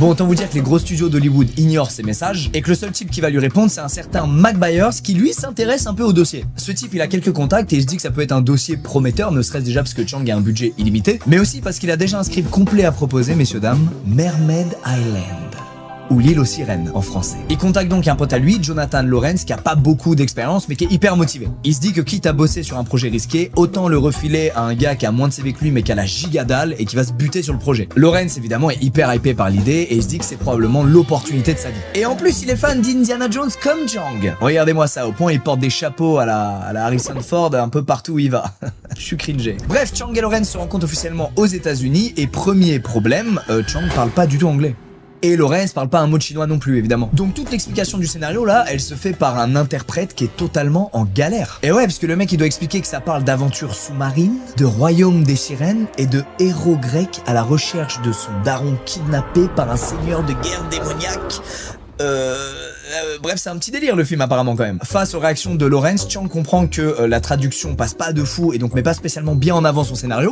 Bon, autant vous dire que les gros studios d'Hollywood ignorent ces messages et que le seul type qui va lui répondre, c'est un certain Mac Byers qui lui s'intéresse un peu au dossier. Ce type, il a quelques contacts et il se dit que ça peut être un dossier prometteur, ne serait-ce déjà parce que Chang a un budget illimité, mais aussi parce qu'il a déjà un script complet à proposer, messieurs dames, Mermaid Island. Ou l'île aux sirènes en français. Il contacte donc un pote à lui, Jonathan Lawrence, qui a pas beaucoup d'expérience mais qui est hyper motivé. Il se dit que quitte à bosser sur un projet risqué, autant le refiler à un gars qui a moins de CV que lui mais qui a la giga-dalle et qui va se buter sur le projet. Lawrence évidemment est hyper hypé par l'idée et il se dit que c'est probablement l'opportunité de sa vie. Et en plus il est fan d'Indiana Jones comme Chang. Regardez-moi ça, au point il porte des chapeaux à la Harrison Ford un peu partout où il va. Je suis cringé. Bref, Chang et Lawrence se rencontrent officiellement aux États-Unis et premier problème, Chang parle pas du tout anglais. Et Lawrence parle pas un mot de chinois non plus, évidemment. Donc toute l'explication du scénario là, elle se fait par un interprète qui est totalement en galère. Et ouais, parce que le mec il doit expliquer que ça parle d'aventures sous-marines, de royaume des sirènes et de héros grecs à la recherche de son daron kidnappé par un seigneur de guerre démoniaque. Bref, c'est un petit délire le film apparemment quand même. Face aux réactions de Lawrence, Chang comprend que la traduction passe pas de fou et donc met pas spécialement bien en avant son scénario.